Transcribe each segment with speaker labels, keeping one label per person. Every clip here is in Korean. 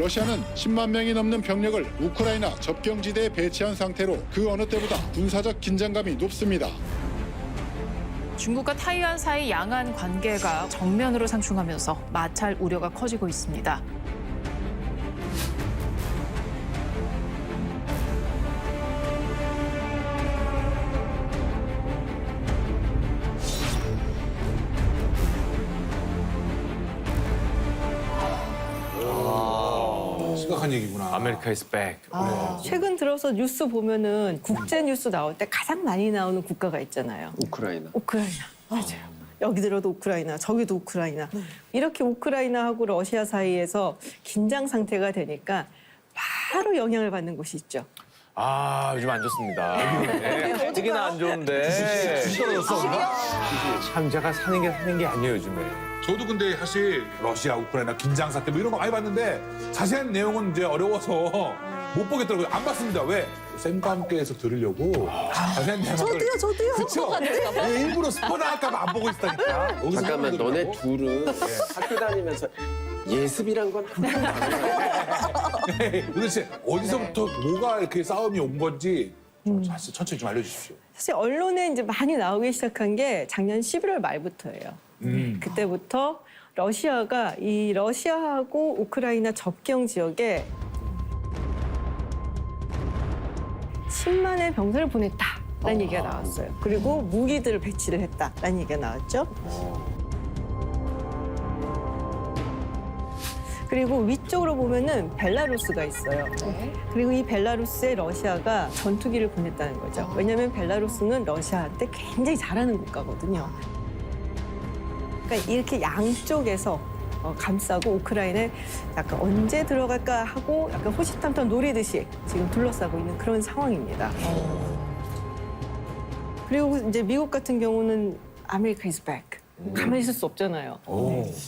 Speaker 1: 러시아는 10만 명이 넘는 병력을 우크라이나 접경지대에 배치한 상태로 그 어느 때보다 군사적 긴장감이 높습니다.
Speaker 2: 중국과 타이완 사이 양안 관계가 정면으로 상충하면서 마찰 우려가 커지고 있습니다.
Speaker 3: 심각한 얘기구나.
Speaker 4: 아메리카 is back.
Speaker 5: 최근 들어서 뉴스 보면은 국제 뉴스 나올 때 가장 많이 나오는 국가가 있잖아요.
Speaker 6: 우크라이나.
Speaker 5: 우크라이나. 맞아요. 여기 들어도 우크라이나, 저기도 우크라이나. 이렇게 우크라이나하고 러시아 사이에서 긴장 상태가 되니까 바로 영향을 받는 곳이 있죠.
Speaker 4: 아, 요즘 안 좋습니다. 네, 되게나 안 좋은데. 참 제가 사는 게 아니에요, 요즘에.
Speaker 3: 저도 근데 사실 러시아, 우크라이나 긴장 사태 뭐 이런 거 많이 봤는데 자세한 내용은 이제 어려워서 못 보겠더라고요. 안 봤습니다. 왜? 쌤과 함께해서 들으려고 자세한 내용을.
Speaker 5: 저도요.
Speaker 3: 그쵸? 네, 일부러 스포 나갈까 봐 안 보고 있다니까.
Speaker 6: 잠깐만, 너네 둘은 학교 다니면서 예습이란 건 항상 다르네.
Speaker 3: 도대체 어디서부터 뭐가 이렇게 싸움이 온 건지 사실 천천히 좀 알려주십시오.
Speaker 5: 사실 언론에 이제 많이 나오기 시작한 게 작년 11월 말부터예요. 그때부터 러시아가 이 러시아하고 우크라이나 접경 지역에 10만의 병사를 보냈다라는 얘기가 나왔어요. 그리고 무기들을 배치를 했다라는 얘기가 나왔죠. 그리고 위쪽으로 보면은 벨라루스가 있어요. 그리고 이 벨라루스에 러시아가 전투기를 보냈다는 거죠. 왜냐하면 벨라루스는 러시아한테 굉장히 잘하는 국가거든요. 그러니까 이렇게 양쪽에서 감싸고 우크라이나에 약간 언제 들어갈까 하고 약간 호시탐탐 노리듯이 지금 둘러싸고 있는 그런 상황입니다. 그리고 이제 미국 같은 경우는 아메리카 is back. 가만히 있을 수 없잖아요.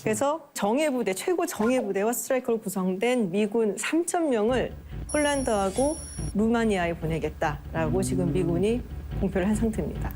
Speaker 5: 그래서 정예부대, 최고 정예부대와 스트라이커로 구성된 미군 3,000명을 폴란드하고 루마니아에 보내겠다라고 지금 미군이 공표를 한 상태입니다.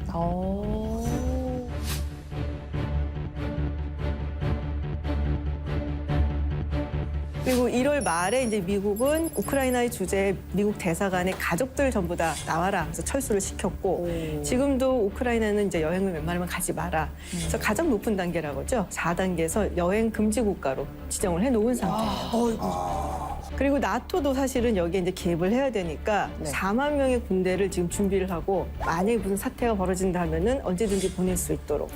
Speaker 5: 그리고 1월 말에 이제 미국은 우크라이나의 주재에 미국 대사관의 가족들 전부 다 나와라 해서 철수를 시켰고 지금도 우크라이나는 이제 여행을 웬만하면 가지 마라. 그래서 가장 높은 단계라고죠. 4단계에서 여행 금지 국가로 지정을 해놓은 상태예요. 그리고 나토도 사실은 여기에 이제 개입을 해야 되니까 4만 명의 군대를 지금 준비를 하고 만약에 무슨 사태가 벌어진다면은 언제든지 보낼 수 있도록.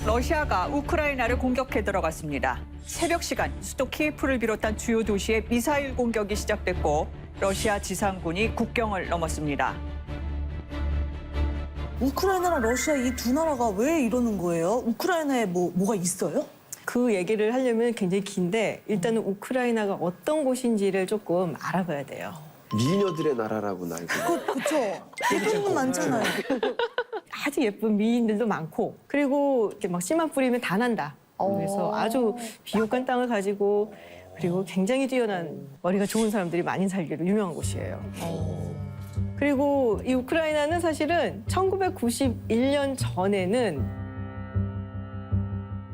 Speaker 7: 러시아가 우크라이나를 공격해 들어갔습니다. 새벽 시간 수도 키예프를 비롯한 주요 도시에 미사일 공격이 시작됐고 러시아 지상군이 국경을 넘었습니다.
Speaker 8: 우크라이나랑 러시아 이 두 나라가 왜 이러는 거예요? 우크라이나에 뭐가 있어요?
Speaker 5: 그 얘기를 하려면 굉장히 긴데 일단은 우크라이나가 어떤 곳인지를 조금 알아봐야 돼요.
Speaker 6: 미녀들의 나라라고 알고.
Speaker 8: 그쵸. 예쁜 분 많잖아요.
Speaker 5: 아주 예쁜 미인들도 많고 그리고 이렇게 막 씨만 뿌리면 다 난다. 그래서 아주 비옥한 땅을 가지고 그리고 굉장히 뛰어난 머리가 좋은 사람들이 많이 살기로 유명한 곳이에요. 그리고 이 우크라이나는 사실은 1991년 전에는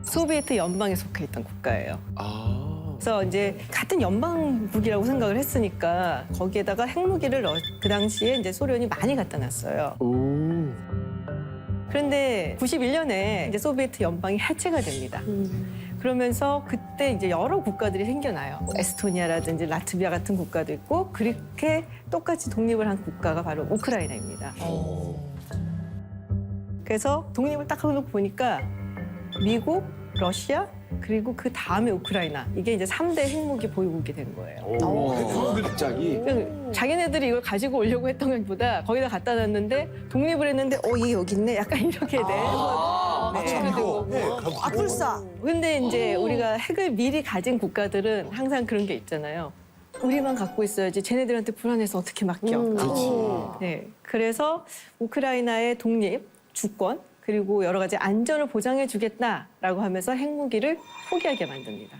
Speaker 5: 소비에트 연방에 속해 있던 국가예요. 그래서 이제 같은 연방국이라고 생각을 했으니까 거기에다가 핵무기를 그 당시에 이제 소련이 많이 갖다 놨어요. 그런데 91년에 이제 소비에트 연방이 해체가 됩니다. 그러면서 그때 이제 여러 국가들이 생겨나요. 뭐 에스토니아라든지 라트비아 같은 국가도 있고 그렇게 똑같이 독립을 한 국가가 바로 우크라이나입니다. 그래서 독립을 딱 하고 보니까 미국, 러시아, 그리고 그 다음에 우크라이나 이게 이제 3대 핵무기 보유국이 된 거예요.
Speaker 6: 갑자기?
Speaker 5: 자기네들이 이걸 가지고 오려고 했던 것보다 거기다 갖다 놨는데 독립을 했는데 얘 여기 있네 약간 이렇게 돼.
Speaker 8: 아플싸.
Speaker 5: 근데 이제 우리가 핵을 미리 가진 국가들은 항상 그런 게 있잖아요. 우리만 갖고 있어야지 쟤네들한테 불안해서 어떻게 맡겨. 네, 그래서 우크라이나의 독립, 주권 그리고 여러 가지 안전을 보장해 주겠다라고 하면서 핵무기를 포기하게 만듭니다.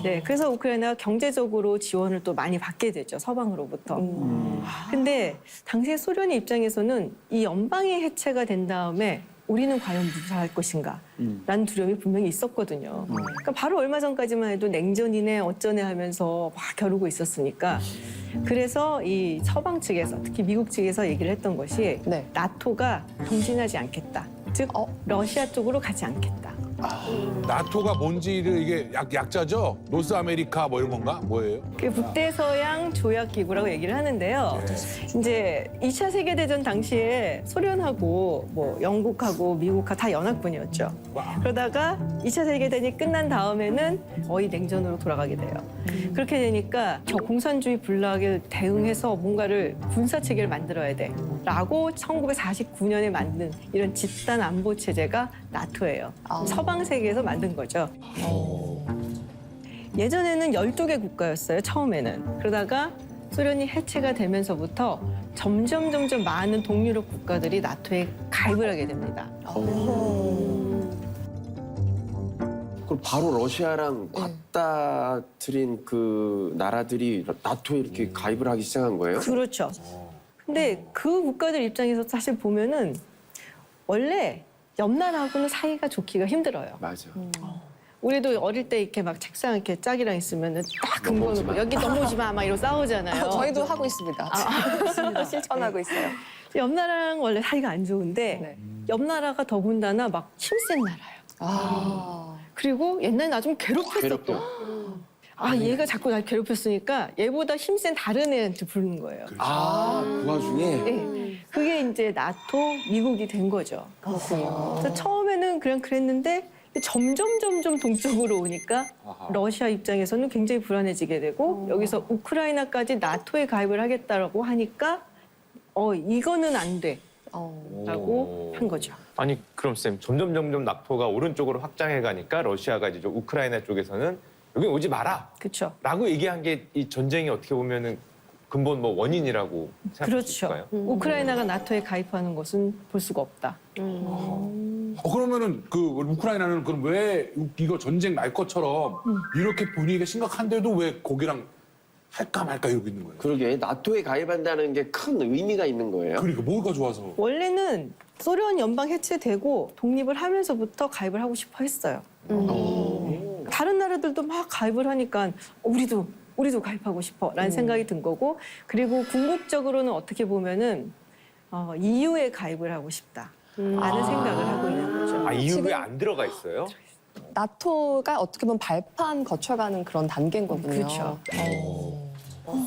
Speaker 5: 네, 그래서 우크라이나가 경제적으로 지원을 또 많이 받게 되죠, 서방으로부터. 근데 당시에 소련의 입장에서는 이 연방이 해체가 된 다음에 우리는 과연 무사할 것인가 라는 두려움이 분명히 있었거든요. 그러니까 바로 얼마 전까지만 해도 냉전이네 어쩌네 하면서 막 겨루고 있었으니까 그래서 이 서방 측에서 특히 미국 측에서 얘기를 했던 것이
Speaker 9: 네.
Speaker 5: 나토가 동진하지 않겠다. 즉 러시아 쪽으로 가지 않겠다.
Speaker 3: 나토가 뭔지를 이게 약자죠? 노스 아메리카 뭐 이런 건가? 뭐예요?
Speaker 5: 그 북대서양 조약기구라고 얘기를 하는데요. 이제 2차 세계대전 당시에 소련하고 뭐 영국하고 미국하고 다 연합군이었죠. 그러다가 2차 세계대전이 끝난 다음에는 거의 냉전으로 돌아가게 돼요. 그렇게 되니까 저 공산주의 군락에 대응해서 뭔가를 군사체계를 만들어야 돼라고 1949년에 만든 이런 집단 안보 체제가 나토예요. 서방 세계에서 만든 거죠. 예전에는 12개 국가였어요, 처음에는. 그러다가 소련이 해체가 되면서부터 점점 많은 동유럽 국가들이 나토에 가입을 하게 됩니다.
Speaker 6: 그럼 바로 러시아랑 맞닥뜨린 그 나라들이 나토에 이렇게 가입을 하기 시작한 거예요?
Speaker 5: 그렇죠. 근데 그 국가들 입장에서 사실 보면은 원래 옆 나라하고는 사이가 좋기가 힘들어요.
Speaker 6: 맞아.
Speaker 5: 우리도 어릴 때 이렇게 막 책상 이렇게 짝이랑 있으면은 딱
Speaker 6: 넘어오지
Speaker 5: 근거놓고
Speaker 6: 마.
Speaker 5: 여기 넘어오지 마, 막 이러고 싸우잖아요.
Speaker 9: 저희도 하고 있습니다. 실천하고 있어요.
Speaker 5: 옆 나라랑 원래 사이가 안 좋은데
Speaker 9: 네.
Speaker 5: 옆 나라가 더군다나 막 힘센 나라예요.
Speaker 9: 아.
Speaker 5: 그리고 옛날에 나 좀 괴롭혔었고
Speaker 6: 괴롭다.
Speaker 5: 아 얘가 자꾸 날 괴롭혔으니까 얘보다 힘센 다른 애한테 부르는 거예요.
Speaker 6: 그 와중에
Speaker 5: 네. 그게 이제 나토, 미국이 된 거죠.
Speaker 9: 그렇군요.
Speaker 5: 그래서 처음에는 그냥 그랬는데 점점 동쪽으로 오니까 러시아 입장에서는 굉장히 불안해지게 되고 여기서 우크라이나까지 나토에 가입을 하겠다라고 하니까 이거는 안 돼라고 한 거죠.
Speaker 4: 아니 그럼 쌤 점점 나토가 오른쪽으로 확장해 가니까 러시아가 이제 좀 우크라이나 쪽에서는 여기 오지 마라.
Speaker 5: 그렇죠.
Speaker 4: 라고 얘기한 게 이 전쟁이 어떻게 보면은 근본 뭐 원인이라고 생각할 수
Speaker 5: 그렇죠.
Speaker 4: 있을까요?
Speaker 5: 우크라이나가 나토에 가입하는 것은 볼 수가 없다.
Speaker 3: 그러면은 그 우크라이나는 그럼 왜 이거 전쟁 날 것처럼 이렇게 분위기가 심각한데도 왜 거기랑 할까 말까 이러고 있는 거예요?
Speaker 6: 그러게 나토에 가입한다는 게 큰 의미가 있는 거예요.
Speaker 3: 그러니까 뭐가 좋아서?
Speaker 5: 원래는 소련 연방 해체되고 독립을 하면서부터 가입을 하고 싶어 했어요. 다른 나라들도 막 가입을 하니까 우리도 가입하고 싶어라는 생각이 든 거고 그리고 궁극적으로는 어떻게 보면은 EU에 가입을 하고 싶다라는 생각을 하고 있는 거죠.
Speaker 4: 아 이유에 안 들어가 있어요?
Speaker 9: 나토가 어떻게 보면 발판 거쳐가는 그런 단계인 거군요.
Speaker 5: 그렇죠.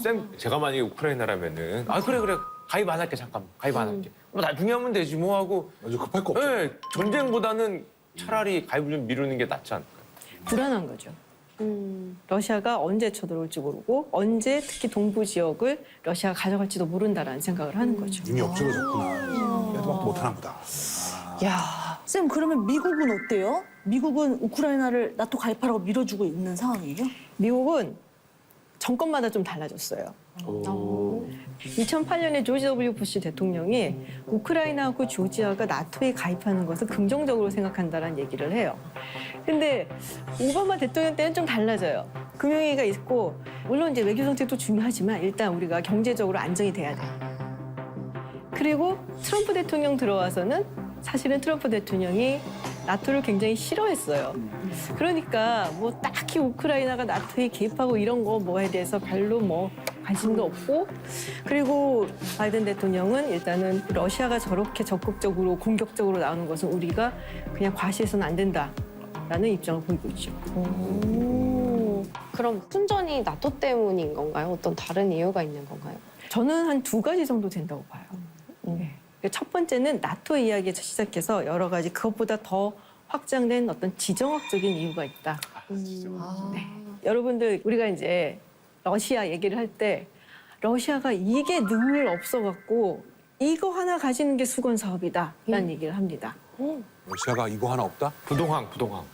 Speaker 4: 쌤 제가 만약에 우크라이나라면은 그래 가입 안 할게 잠깐 가입 안 할게 뭐 나중에 하면 되지 뭐 하고
Speaker 3: 아주 급할 거 없죠.
Speaker 4: 네, 전쟁보다는 차라리 가입을 좀 미루는 게 낫지 않을까요?
Speaker 5: 불안한 거죠. 러시아가 언제 쳐들어올지 모르고 언제 특히 동부 지역을 러시아가 가져갈지도 모른다라는 생각을 하는 거죠.
Speaker 3: 눈이 엎질러졌구나. 얘도 막 못하나 보다.
Speaker 8: 야, 쌤 그러면 미국은 어때요? 미국은 우크라이나를 나토 가입하라고 밀어주고 있는 상황이에요?
Speaker 5: 미국은 정권마다 좀 달라졌어요. 2008년에 조지 W 부시 대통령이 우크라이나하고 조지아가 나토에 가입하는 것을 긍정적으로 생각한다는 얘기를 해요. 근데 오바마 대통령 때는 좀 달라져요. 금융위기가 있고 물론 이제 외교 정책도 중요하지만 일단 우리가 경제적으로 안정이 돼야 돼. 그리고 트럼프 대통령 들어와서는 사실은 트럼프 대통령이 나토를 굉장히 싫어했어요. 그러니까 뭐 딱히 우크라이나가 나토에 개입하고 이런 거 뭐에 대해서 별로 뭐 관심도 없고 그리고 바이든 대통령은 일단은 러시아가 저렇게 적극적으로 공격적으로 나오는 것은 우리가 그냥 과시해서는 안 된다라는 입장을 보이고 있죠.
Speaker 9: 그럼 순전히 나토 때문인 건가요? 어떤 다른 이유가 있는 건가요?
Speaker 5: 저는 한 2가지 정도 된다고 봐요. 네. 첫 번째는 나토 이야기에서 시작해서 여러 가지 그것보다 더 확장된 어떤 지정학적인 이유가 있다. 네. 여러분들 우리가 이제 러시아 얘기를 할 때 러시아가 이게 늘 없어갖고 이거 하나 가지는 게 수건 사업이다라는 얘기를 합니다.
Speaker 3: 러시아가 이거 하나 없다?
Speaker 4: 부동항.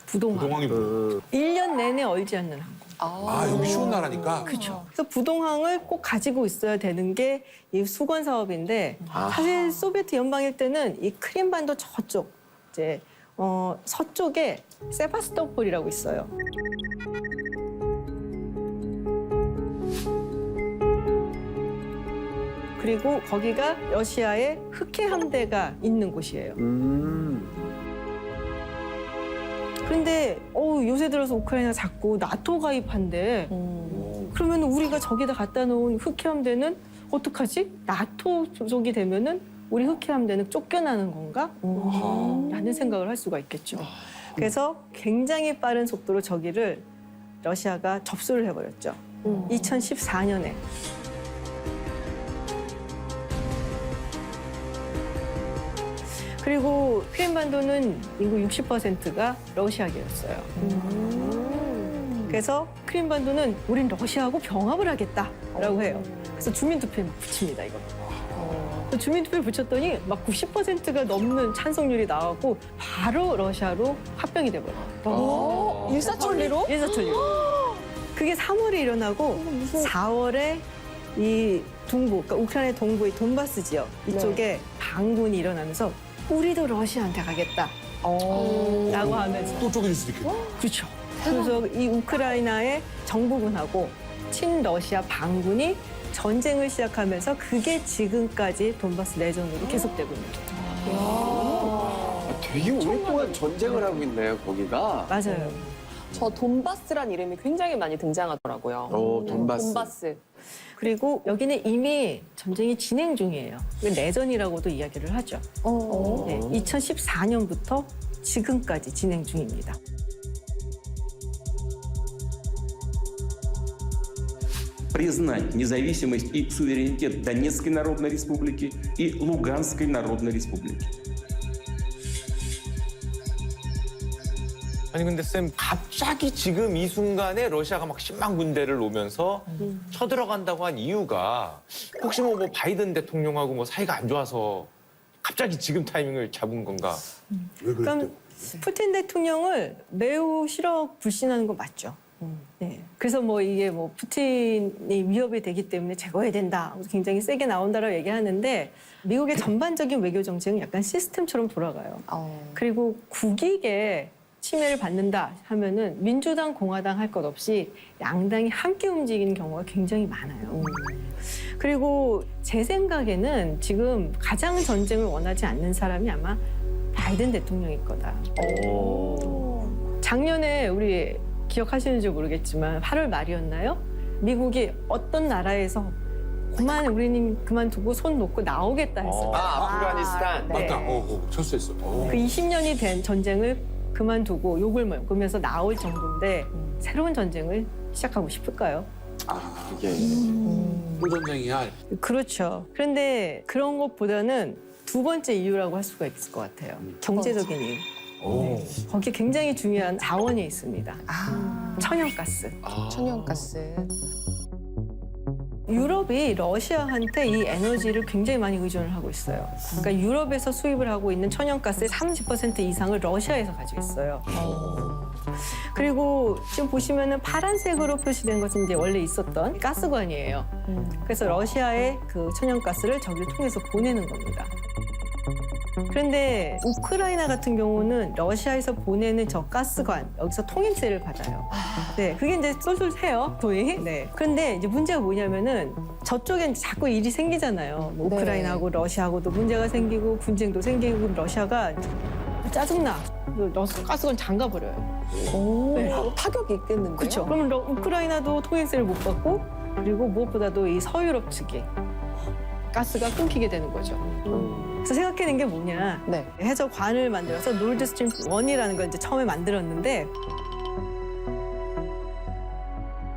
Speaker 3: 부동항이 뭐예요?
Speaker 5: 1년 내내 얼지 않는 항공.
Speaker 3: 여기 쉬운 나라니까.
Speaker 5: 그렇죠. 그래서 부동항을 꼭 가지고 있어야 되는 게 이 수건 사업인데 사실 소비에트 연방일 때는 이 크림반도 저쪽 이제 서쪽에 세바스토폴이라고 있어요. 그리고 거기가 러시아의 흑해 함대가 있는 곳이에요. 그런데 요새 들어서 우크라이나 자꾸 나토 가입한대. 그러면 우리가 저기다 갖다 놓은 흑해함대는 어떡하지? 나토 소속이 되면은 우리 흑해함대는 쫓겨나는 건가? 라는 생각을 할 수가 있겠죠. 그래서 굉장히 빠른 속도로 저기를 러시아가 접수를 해버렸죠. 2014년에. 그리고 크림반도는 인구 60%가 러시아계였어요. 그래서 크림반도는 우린 러시아하고 병합을 하겠다라고 해요. 그래서 주민투표에 붙입니다, 이거. 주민투표에 붙였더니 막 90%가 넘는 찬성률이 나왔고 바로 러시아로 합병이 돼버려요.
Speaker 8: 일사천리로?
Speaker 5: 일사천리로. 그게 3월에 일어나고 4월에 이 동부, 그러니까 우크라이나 동부의 돈바스 지역 이쪽에 반군이 일어나면서 우리도 러시아한테 가겠다. 라고 하면서.
Speaker 3: 또 쪼개질 수도 있겠네.
Speaker 5: 그렇죠. 그래서 이 우크라이나의 정부군하고 친러시아 반군이 전쟁을 시작하면서 그게 지금까지 돈바스 내전으로 계속되고 있는 거죠.
Speaker 6: 되게 오랫동안 전쟁을 하고 있네요, 거기가.
Speaker 5: 맞아요.
Speaker 9: 저 돈바스란 이름이 굉장히 많이 등장하더라고요.
Speaker 6: 돈바스.
Speaker 9: 돈바스.
Speaker 5: 그리고 여기는 이미 전쟁이 진행 중이에요. 내전이라고도 이야기를 하죠. 네, 2014년부터 지금까지 진행 중입니다.
Speaker 10: Признать независимость и суверенитет Донецкой Народной Республики и Луганской Народной Республики.
Speaker 4: 아니 근데 쌤 갑자기 지금 이 순간에 러시아가 막 10만 군대를 놓으면서 쳐들어간다고 한 이유가 혹시 뭐 바이든 대통령하고 뭐 사이가 안 좋아서 갑자기 지금 타이밍을 잡은 건가?
Speaker 3: 왜 그랬대?
Speaker 5: 그럼 푸틴 대통령을 매우 싫어 불신하는 건 맞죠. 네. 그래서 뭐 이게 뭐 푸틴이 위협이 되기 때문에 제거해야 된다. 굉장히 세게 나온다라고 얘기하는데 미국의 전반적인 외교 정책은 약간 시스템처럼 돌아가요. 그리고 국익에 침해를 받는다 하면은 민주당, 공화당 할 것 없이 양당이 함께 움직이는 경우가 굉장히 많아요. 그리고 제 생각에는 지금 가장 전쟁을 원하지 않는 사람이 아마 바이든 대통령일 거다. 작년에 우리 기억하시는지 모르겠지만 8월 말이었나요? 미국이 어떤 나라에서 우리는 그만두고 손 놓고 나오겠다 했어요.
Speaker 6: 아프가니스탄.
Speaker 5: 네.
Speaker 3: 맞다. 철수했어.
Speaker 5: 그 20년이 된 전쟁을 그만두고 욕을 먹으면서 나올 정도인데 새로운 전쟁을 시작하고 싶을까요?
Speaker 6: 이게
Speaker 3: 또 전쟁이야.
Speaker 5: 그렇죠. 그런데 그런 것보다는 두 번째 이유라고 할 수가 있을 것 같아요. 경제적인 이유. 거기에 굉장히 중요한 자원이 있습니다. 천연가스.
Speaker 9: 천연가스.
Speaker 5: 유럽이 러시아한테 이 에너지를 굉장히 많이 의존을 하고 있어요. 그러니까 유럽에서 수입을 하고 있는 천연가스의 30% 이상을 러시아에서 가지고 있어요. 그리고 지금 보시면은 파란색으로 표시된 것은 이제 원래 있었던 가스관이에요. 그래서 러시아의 그 천연가스를 저기를 통해서 보내는 겁니다. 그런데 우크라이나 같은 경우는 러시아에서 보내는 저 가스관 여기서 통행세를 받아요. 네, 그게 이제 쏠쏠해요, 돈이. 네. 그런데 이제 문제가 뭐냐면은 저쪽엔 자꾸 일이 생기잖아요. 뭐 우크라이나하고 러시아하고도 문제가 생기고 분쟁도 생기고 그럼 러시아가 짜증나. 가스관 잠가버려요. 네.
Speaker 9: 타격이 있겠는데요?
Speaker 5: 그렇죠. 그러면 우크라이나도 통행세를 못 받고 그리고 무엇보다도 이 서유럽 측이 가스가 끊기게 되는 거죠. 그래서 생각해낸 게 뭐냐.
Speaker 9: 네.
Speaker 5: 해저관을 만들어서 노르드스트림 1이라는 걸 이제 처음에 만들었는데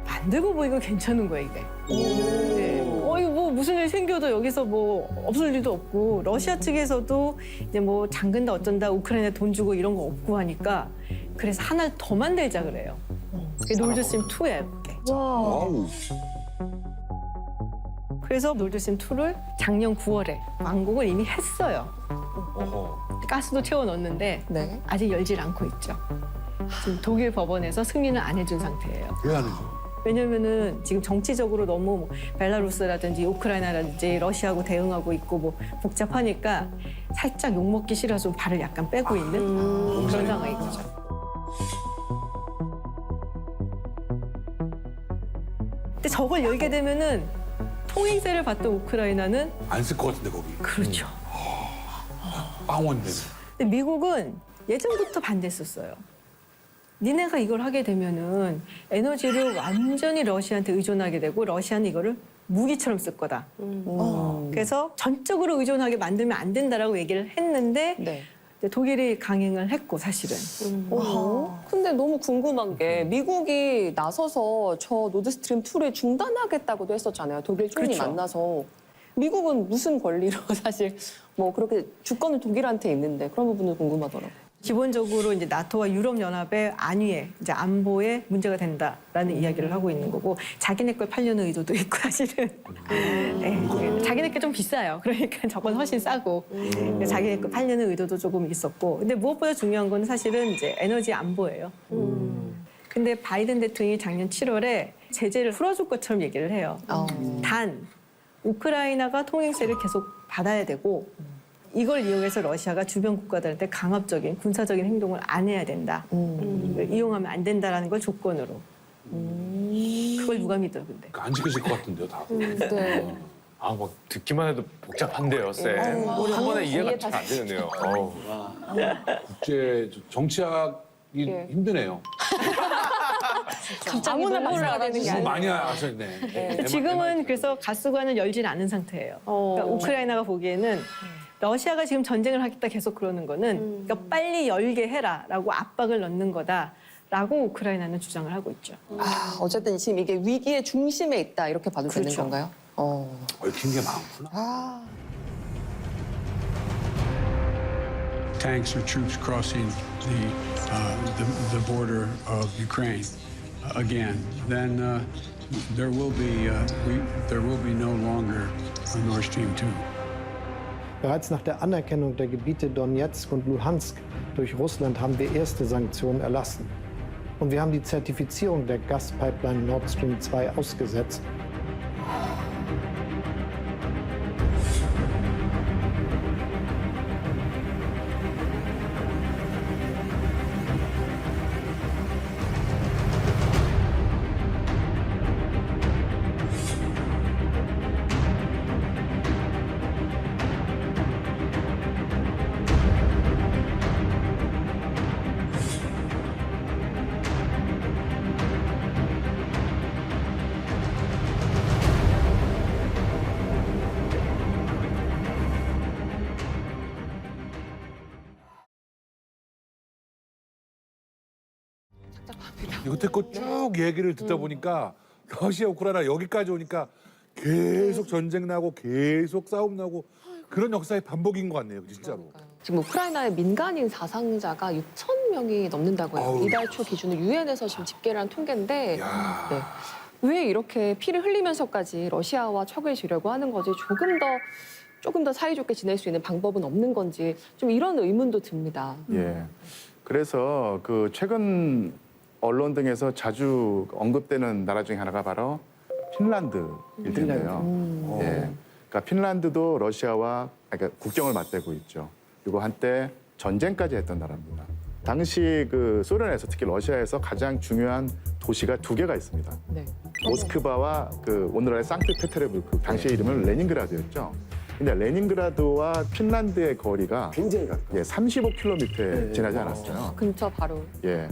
Speaker 5: 만들고 보니까 괜찮은 거야, 이게. 네. 이거 뭐 무슨 일 생겨도 여기서 뭐 없을 일도 없고 러시아 측에서도 이제 뭐 잠근다 어쩐다 우크라이나 돈 주고 이런 거 없고 하니까 그래서 하나를 더 만들자 그래요. 그게 노르드스트림 2예요, 그게. 그래서 노르드스트림 2를 작년 9월에 완공을 이미 했어요. 가스도 채워 넣었는데
Speaker 9: 네.
Speaker 5: 아직 열질 않고 있죠. 지금 독일 법원에서 승인을 안 해준 상태예요.
Speaker 3: 왜 안 해줘?
Speaker 5: 왜냐면은 지금 정치적으로 너무 뭐 벨라루스라든지 우크라이나라든지 러시아하고 대응하고 있고 뭐 복잡하니까 살짝 욕먹기 싫어서 좀 발을 약간 빼고 있는 그런 상황인 거죠. 근데 저걸 열게 되면은 통행세를 받던 우크라이나는
Speaker 3: 안 쓸 것 같은데 거기.
Speaker 5: 그렇죠.
Speaker 3: 빵원데.
Speaker 5: 근데 미국은 예전부터 반대했었어요. 니네가 이걸 하게 되면은 에너지를 완전히 러시아한테 의존하게 되고 러시아는 이거를 무기처럼 쓸 거다. 그래서 전적으로 의존하게 만들면 안 된다라고 얘기를 했는데
Speaker 9: 네.
Speaker 5: 이제 독일이 강행을 했고 사실은.
Speaker 9: 근데 너무 궁금한 게 미국이 나서서 저 노드스트림 2를 중단하겠다고도 했었잖아요. 독일 총리
Speaker 5: 그렇죠.
Speaker 9: 만나서. 미국은 무슨 권리로 사실 뭐 그렇게 주권은 독일한테 있는데 그런 부분도 궁금하더라고요.
Speaker 5: 기본적으로 이제 나토와 유럽연합의 안위에 이제 안보에 문제가 된다라는 이야기를 하고 있는 거고 자기네 걸 팔려는 의도도 있고 사실은 네, 자기네 게 좀 비싸요. 그러니까 저건 훨씬 싸고 자기네 걸 팔려는 의도도 조금 있었고 근데 무엇보다 중요한 건 사실은 이제 에너지 안보예요. 근데 바이든 대통령이 작년 7월에 제재를 풀어줄 것처럼 얘기를 해요. 단 우크라이나가 통행세를 계속 받아야 되고 이걸 이용해서 러시아가 주변 국가들한테 강압적인 군사적인 행동을 안 해야 된다. 이용하면 안 된다라는 걸 조건으로. 그걸 누가 믿어 근데.
Speaker 3: 안 지켜질 것 같은데요, 다.
Speaker 9: 네.
Speaker 4: 아, 뭐 듣기만 해도 복잡한데요, 쌤. 한 번에 이해가 잘 안 되는데요.
Speaker 3: 국제 정치학이 힘드네요.
Speaker 9: 아무나 말을 되는 게
Speaker 3: 너무
Speaker 9: 아니에요.
Speaker 3: 많이 하셨네.
Speaker 5: 지금은 그래서 가스관을 열지는 않은 상태예요. 그러니까 우크라이나가 보기에는 러시아가 지금 전쟁을 하겠다 계속 그러는 거는 그러니까 빨리 열게 해라라고 압박을 넣는 거다라고 우크라이나는 주장을 하고 있죠.
Speaker 9: 어쨌든 지금 이게 위기의 중심에 있다 이렇게 봐도 되는
Speaker 5: 그렇죠.
Speaker 9: 건가요?
Speaker 3: 얽힌 게 많구나.
Speaker 11: Tanks or troops crossing the border of Ukraine again, then there will be no longer a Nord Stream 2.
Speaker 12: Bereits nach der Anerkennung der Gebiete Donetsk und Luhansk durch Russland haben wir erste Sanktionen erlassen. Und wir haben die Zertifizierung der Gaspipeline Nord Stream 2 ausgesetzt.
Speaker 3: 여태껏 쭉 얘기를 듣다 보니까 러시아, 우크라이나 여기까지 오니까 계속 전쟁 나고 계속 싸움 나고 그런 역사의 반복인 것 같네요, 진짜로.
Speaker 9: 지금 우크라이나의 민간인 사상자가 6천 명이 넘는다고 해요.
Speaker 3: 아우.
Speaker 9: 이달 초 기준으로 유엔에서 지금 집계를 한 통계인데
Speaker 3: 야.
Speaker 9: 네. 왜 이렇게 피를 흘리면서까지 러시아와 척을 지려고 하는 거지? 조금 더 사이좋게 지낼 수 있는 방법은 없는 건지 좀 이런 의문도 듭니다.
Speaker 13: 예. 그래서 그 최근 언론 등에서 자주 언급되는 나라 중에 하나가 바로 핀란드일 텐데요. 예. 그러니까 핀란드도 러시아와 그러니까 국경을 맞대고 있죠. 그리고 한때 전쟁까지 했던 나라입니다. 당시 그 소련에서 특히 러시아에서 가장 중요한 도시가 두 개가 있습니다.
Speaker 9: 네.
Speaker 13: 모스크바와 그 오늘날의 상트페테르부르크, 당시의 이름은 레닌그라드였죠. 근데 레닌그라드와 핀란드의 거리가
Speaker 6: 굉장히 가까워.
Speaker 13: 예, 35km에 지나지 않았어요.
Speaker 9: 근처 바로.
Speaker 13: 예.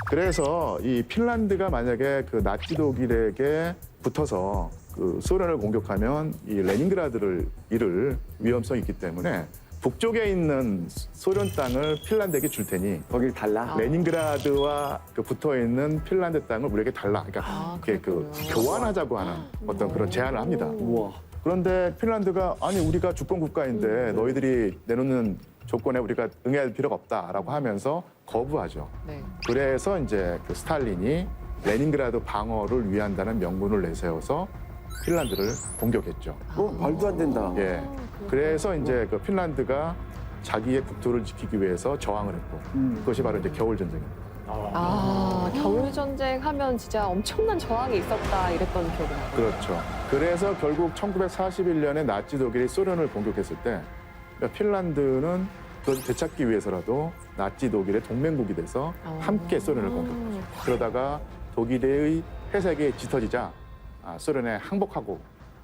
Speaker 13: 그래서 이 핀란드가 만약에 그 나치 독일에게 붙어서 그 소련을 공격하면 이 레닌그라드를 잃을 위험성이 있기 때문에 북쪽에 있는 소련 땅을 핀란드에게 줄 테니
Speaker 6: 거길 달라?
Speaker 13: 레닌그라드와 그 붙어 있는 핀란드 땅을 우리에게 달라. 그러니까 그게 그 교환하자고 하는 어떤 그런 제안을 합니다.
Speaker 6: 우와.
Speaker 13: 그런데 핀란드가 아니 우리가 주권 국가인데 너희들이 내놓는 조건에 우리가 응할 필요가 없다라고 하면서 거부하죠.
Speaker 9: 네.
Speaker 13: 그래서 이제 그 스탈린이 레닌그라드 방어를 위한다는 명분을 내세워서 핀란드를 공격했죠.
Speaker 6: 말도 안 된다.
Speaker 13: 예. 그래서 이제 그 핀란드가 자기의 국토를 지키기 위해서 저항을 했고 그것이 바로 이제 겨울 전쟁입니다.
Speaker 9: 겨울 전쟁 하면 진짜 엄청난 저항이 있었다 이랬던 기억이 나요.
Speaker 13: 그렇죠. 그래서 결국 1941년에 나치 독일이 소련을 공격했을 때 핀란드는 그걸 되찾기 위해서라도 나치 독일의 동맹국이 돼서 함께 소련을 공격했죠. 그러다가 독일의 회색이 짙어지자 소련에 항복하고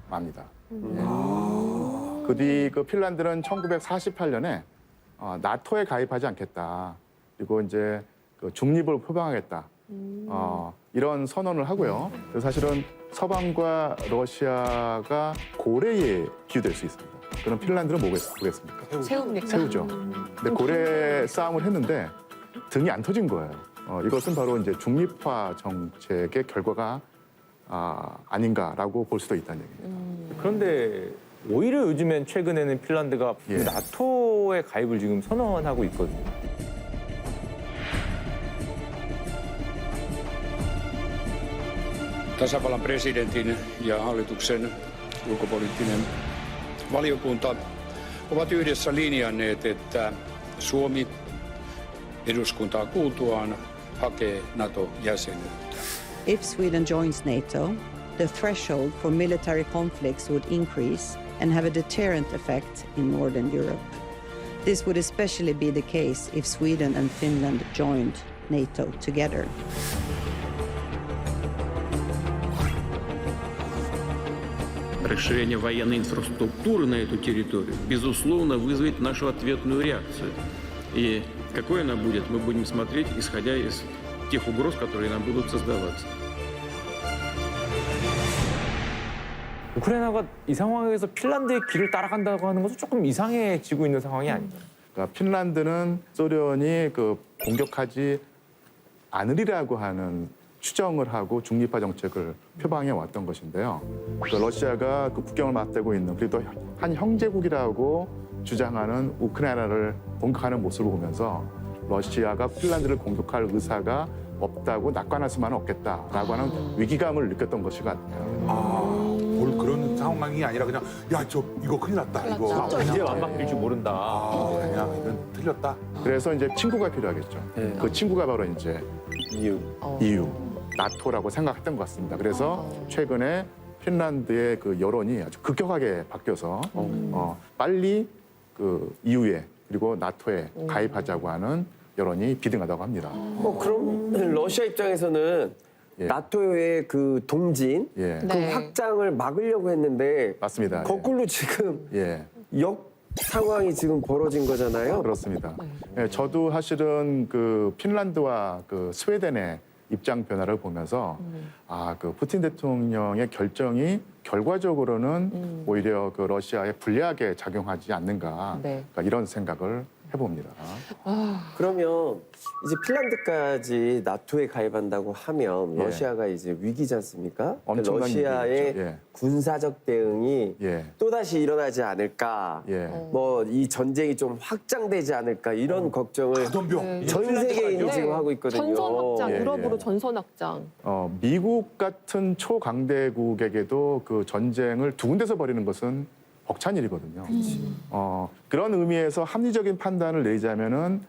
Speaker 13: 맙니다. 그 뒤 그 핀란드는 1948년에 나토에 가입하지 않겠다. 그리고 이제 그 중립을 표방하겠다. 이런 선언을 하고요. 그래서 사실은 서방과 러시아가 고래에 비유될 수 있습니다. 그럼 핀란드는 뭐겠습니까?
Speaker 9: 새우입니까?
Speaker 13: 새우죠. 근데 고래 싸움을 했는데 등이 안 터진 거예요. 이것은 바로 이제 중립화 정책의 결과가 아닌가라고 볼 수도 있다는 얘기입니다.
Speaker 4: 그런데 오히려 요즘엔 최근에는 핀란드가
Speaker 13: 예.
Speaker 4: 나토에 가입을 지금 선언하고 있거든요.
Speaker 14: Tasavallan presidentin ja hallituksen ulkopoliittinen valiokunta ovat yhdessä linjanneet, että Suomi eduskuntaa kuultuaan hakee NATO-jäsenyyttä.
Speaker 15: If Sweden joins NATO, the threshold for military conflicts would increase and have a deterrent effect in Northern Europe. This would especially be the case if Sweden and Finland joined NATO together.
Speaker 10: Расширение военной инфраструктуры на эту территорию, безусловно, вызовет нашу ответную реакцию. И какой она будет, мы будем смотреть, исходя из тех угроз, которые нам будут создаваться.
Speaker 4: 우크라이나가 이 상황에서 핀란드의 길을 따라간다고 하는 것은 조금 이상해지고 있는 상황이 아닌가요?
Speaker 13: 그러니까 핀란드는 소련이 그 공격하지 않으리라고 하는 추정을 하고 중립화 정책을 표방해 왔던 것인데요. 그 러시아가 그 국경을 맞대고 있는 그리고 또 한 형제국이라고 주장하는 우크라이나를 공격하는 모습을 보면서 러시아가 핀란드를 공격할 의사가 없다고 낙관할 수만은 없겠다라고 하는 위기감을 느꼈던 것이 같아요.
Speaker 3: 뭘 그런 상황이 아니라 그냥 야, 이거 큰일 났다. 이거
Speaker 4: 언제 완박될 줄 모른다.
Speaker 3: 그냥 이건 틀렸다.
Speaker 13: 그래서 이제 친구가 필요하겠죠. 그 친구가 바로 이제 EU, 나토라고 생각했던 것 같습니다. 그래서 최근에 핀란드의 그 여론이 아주 급격하게 바뀌어서 빨리 그 EU에 그리고 나토에 가입하자고 하는 여론이 비등하다고 합니다.
Speaker 6: 그럼 러시아 입장에서는
Speaker 13: 예.
Speaker 6: 나토의 그 동진,
Speaker 13: 예.
Speaker 6: 그
Speaker 9: 네.
Speaker 6: 확장을 막으려고 했는데
Speaker 13: 맞습니다.
Speaker 6: 거꾸로 지금
Speaker 13: 예.
Speaker 6: 역 상황이 지금 벌어진 거잖아요.
Speaker 13: 그렇습니다. 예, 저도 사실은 그 핀란드와 그 스웨덴의 입장 변화를 보면서 그 푸틴 대통령의 결정이 결과적으로는 오히려 그 러시아에 불리하게 작용하지 않는가
Speaker 9: 네.
Speaker 13: 그러니까 이런 생각을 해봅니다.
Speaker 6: 그러면 이제 핀란드까지 나토에 가입한다고 하면
Speaker 13: 예.
Speaker 6: 러시아가 이제 위기지 않습니까?
Speaker 13: 엄청난
Speaker 6: 러시아의
Speaker 13: 위기겠죠. 예.
Speaker 6: 군사적 대응이
Speaker 13: 예.
Speaker 6: 또다시 일어나지 않을까?
Speaker 13: 예.
Speaker 6: 뭐 이 전쟁이 좀 확장되지 않을까? 이런 걱정을
Speaker 3: 덤벼.
Speaker 6: 전 세계인이
Speaker 9: 네.
Speaker 6: 지금 하고 있거든요.
Speaker 9: 전선 확장,
Speaker 13: 예,
Speaker 9: 유럽으로
Speaker 13: 예.
Speaker 9: 전선 확장.
Speaker 13: 미국 같은 초강대국에게도 그 전쟁을 두 군데서 벌이는 것은 벅찬 일이거든요. 그런 의미에서 합리적인 판단을 내자면은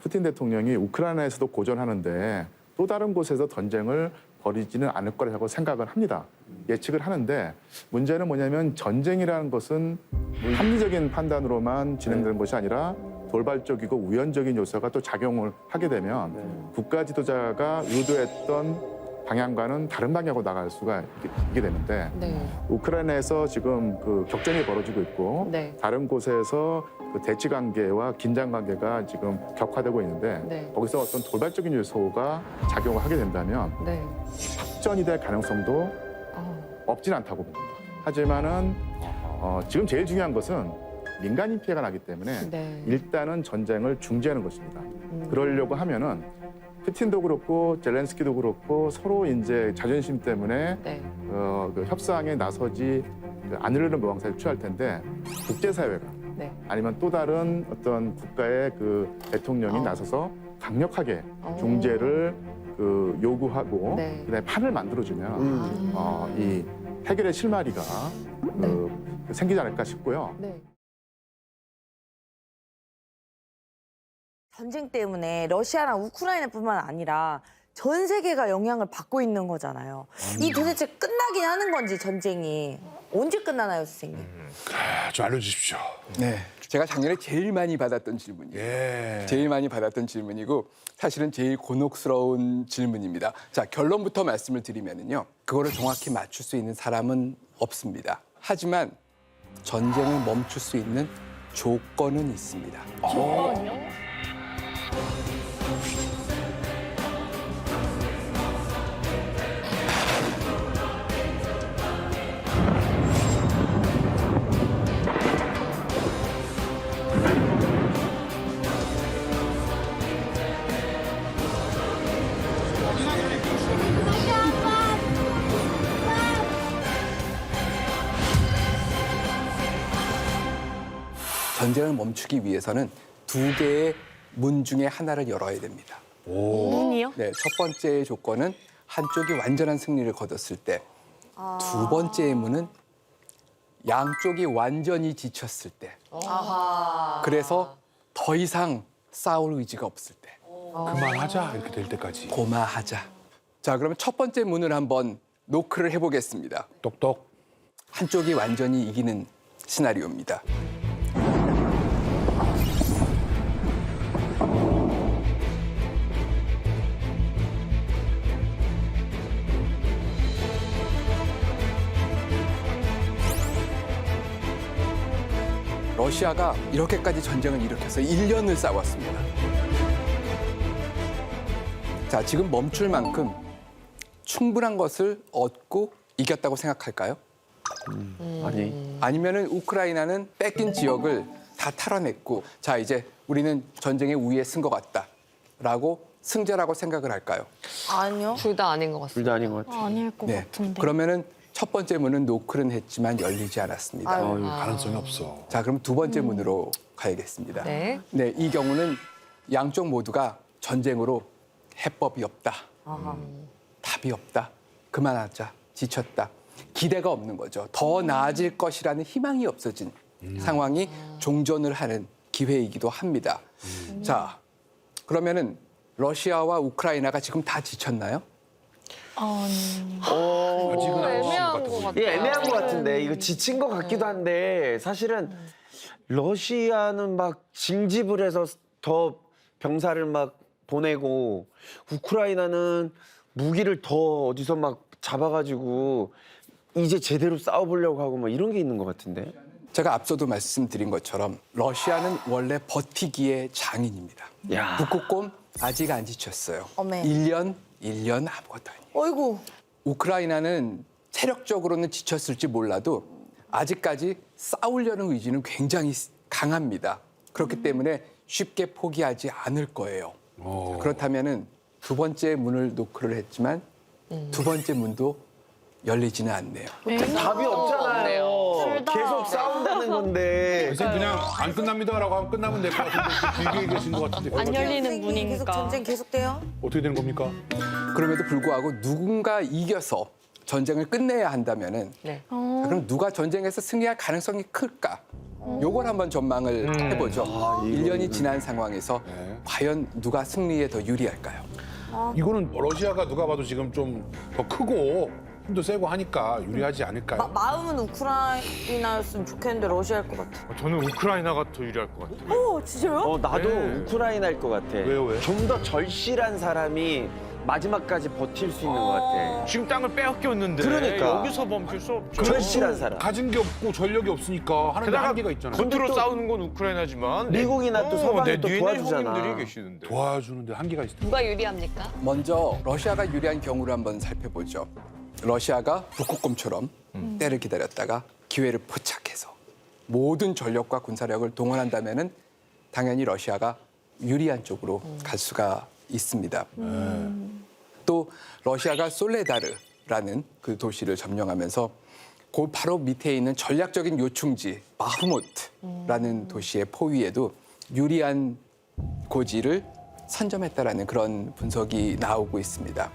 Speaker 13: 푸틴 대통령이 우크라이나에서도 고전하는데 또 다른 곳에서 전쟁을 벌이지는 않을 거라고 생각을 합니다. 예측을 하는데 문제는 뭐냐면 전쟁이라는 것은 합리적인 판단으로만 진행되는 것이 아니라 돌발적이고 우연적인 요소가 또 작용을 하게 되면 국가 지도자가 의도했던 방향과는 다른 방향으로 나갈 수가 있게 되는데
Speaker 9: 네.
Speaker 13: 우크라이나에서 지금 그 격전이 벌어지고 있고
Speaker 9: 네.
Speaker 13: 다른 곳에서 그 대치 관계와 긴장 관계가 지금 격화되고 있는데
Speaker 9: 네.
Speaker 13: 거기서 어떤 돌발적인 요소가 작용을 하게 된다면
Speaker 9: 네.
Speaker 13: 확전이 될 가능성도 없진 않다고 봅니다. 하지만은 지금 제일 중요한 것은 민간인 피해가 나기 때문에
Speaker 9: 네.
Speaker 13: 일단은 전쟁을 중지하는 것입니다. 그러려고 하면은 푸틴도 그렇고 젤렌스키도 그렇고 서로 이제 자존심 때문에
Speaker 9: 네.
Speaker 13: 그 협상에 나서지 않으려는 모양새를 취할 텐데 국제사회가
Speaker 9: 네.
Speaker 13: 아니면 또 다른 어떤 국가의 그 대통령이 나서서 강력하게 중재를 그 요구하고
Speaker 9: 네.
Speaker 13: 그다음에 판을 만들어주면 이 해결의 실마리가 생기지 않을까 싶고요.
Speaker 9: 네.
Speaker 16: 전쟁 때문에 러시아랑 우크라이나뿐만 아니라 전 세계가 영향을 받고 있는 거잖아요. 이 도대체 끝나긴 하는 건지 전쟁이 언제 끝나나요, 선생님?
Speaker 3: 좀 알려주십시오.
Speaker 17: 네, 제가 작년에 제일 많이 받았던 질문이에요.
Speaker 3: 예.
Speaker 17: 제일 많이 받았던 질문이고 사실은 제일 곤혹스러운 질문입니다. 자, 결론부터 말씀을 드리면요. 그거를 정확히 맞출 수 있는 사람은 없습니다. 하지만 전쟁을 멈출 수 있는 조건은 있습니다. 전쟁을 멈추기 위해서는 두 개의 문 중에 하나를 열어야 됩니다.
Speaker 16: 문이요?
Speaker 17: 네, 첫 번째 조건은 한쪽이 완전한 승리를 거뒀을 때, 두 번째의 문은 양쪽이 완전히 지쳤을 때, 그래서 더 이상 싸울 의지가 없을 때,
Speaker 3: 그만하자 이렇게 될 때까지.
Speaker 17: 고마하자. 자, 그러면 첫 번째 문을 한번 노크를 해보겠습니다.
Speaker 3: 똑똑.
Speaker 17: 한쪽이 완전히 이기는 시나리오입니다. 러시아가 이렇게까지 전쟁을 일으켜서 1년을 싸웠습니다. 자, 지금 멈출 만큼 충분한 것을 얻고 이겼다고 생각할까요?
Speaker 6: 아니.
Speaker 17: 아니면은 우크라이나는 뺏긴 지역을 다 털어냈고, 자, 이제 우리는 전쟁의 우위에 쓴 것 같다라고 승자라고 생각을 할까요?
Speaker 16: 아니요.
Speaker 9: 둘 다 아닌 것 같습니다.
Speaker 6: 둘 다 아닌 것 같아요.
Speaker 16: 아닐 것
Speaker 17: 네.
Speaker 16: 같은데.
Speaker 17: 그러면은 첫 번째 문은 노크는 했지만 열리지 않았습니다.
Speaker 16: 아유.
Speaker 3: 가능성이 없어.
Speaker 17: 자, 그럼 두 번째 문으로 가야겠습니다.
Speaker 9: 네.
Speaker 17: 네, 이 경우는 양쪽 모두가 전쟁으로 해법이 없다. 답이 없다. 그만하자. 지쳤다. 기대가 없는 거죠. 더 나아질 것이라는 희망이 없어진 상황이 종전을 하는 기회이기도 합니다. 자, 그러면은 러시아와 우크라이나가 지금 다 지쳤나요?
Speaker 3: 아직은 안
Speaker 9: 애매한 것 같아요.
Speaker 6: 이게 애매한 것 같은데 이거 지친 것 같기도 한데 사실은 러시아는 막 징집을 해서 더 병사를 막 보내고 우크라이나는 무기를 더 어디서 막 잡아가지고 이제 제대로 싸워보려고 하고 막 이런 게 있는 것 같은데.
Speaker 17: 제가 앞서도 말씀드린 것처럼 러시아는 원래 버티기의 장인입니다.
Speaker 6: 야.
Speaker 17: 북극곰 아직 안 지쳤어요.
Speaker 16: 어메.
Speaker 17: 1년 아무것도 아니에요.
Speaker 16: 어이구.
Speaker 17: 우크라이나는 체력적으로는 지쳤을지 몰라도 아직까지 싸우려는 의지는 굉장히 강합니다. 그렇기 때문에 쉽게 포기하지 않을 거예요. 그렇다면은 두 번째 문을 노크를 했지만 두 번째 문도 열리지는 않네요.
Speaker 6: 답이 없잖아요.
Speaker 16: 둘 다.
Speaker 6: 계속 싸운다는 건데.
Speaker 3: 선생님 그냥 안 끝납니다라고 하면 끝나면 될 것 같은데 길게 얘기하신 것 같은데.
Speaker 16: 안 열리는
Speaker 3: 그거는
Speaker 16: 문이니까. 계속 전쟁 계속돼요?
Speaker 3: 어떻게 되는 겁니까?
Speaker 17: 그럼에도 불구하고 누군가 이겨서 전쟁을 끝내야 한다면은
Speaker 9: 네.
Speaker 17: 자, 그럼 누가 전쟁에서 승리할 가능성이 클까? 요걸 한번 전망을 해보죠. 1년이 지난 상황에서 과연 누가 승리에 더 유리할까요?
Speaker 3: 이거는 러시아가 누가 봐도 지금 좀 더 크고 힘도 세고 하니까 유리하지 않을까요?
Speaker 16: 마음은 우크라이나였으면 좋겠는데 러시아일 것 같아.
Speaker 4: 저는 우크라이나가 더 유리할 것 같아요.
Speaker 16: 오, 진짜요?
Speaker 6: 나도 우크라이나일 것 같아.
Speaker 3: 왜요, 왜?
Speaker 6: 좀 더 절실한 사람이 마지막까지 버틸 수 있는 것 같아.
Speaker 4: 지금 땅을 빼앗겼는데
Speaker 6: 그러니까.
Speaker 4: 여기서 멈출 수 없죠.
Speaker 6: 절실한 사람.
Speaker 3: 가진 게 없고 전력이 없으니까 하는 데
Speaker 4: 게다가
Speaker 3: 한계가 있잖아요.
Speaker 4: 겉으로 싸우는 건 우크라이나지만
Speaker 6: 미국이나 또 서방이
Speaker 4: 내
Speaker 6: 또
Speaker 4: 뒤에는
Speaker 6: 도와주잖아.
Speaker 4: 형님들이 계시는데.
Speaker 3: 도와주는데 한계가 있어.
Speaker 9: 누가 유리합니까?
Speaker 17: 먼저 러시아가 유리한 경우를 한번 살펴보죠. 러시아가 북극곰처럼 때를 기다렸다가 기회를 포착해서 모든 전력과 군사력을 동원한다면은 당연히 러시아가 유리한 쪽으로 갈 수가 있습니다. 또 러시아가 솔레다르라는 그 도시를 점령하면서 그 바로 밑에 있는 전략적인 요충지 바흐무트라는 도시의 포위에도 유리한 고지를 선점했다라는 그런 분석이 나오고 있습니다.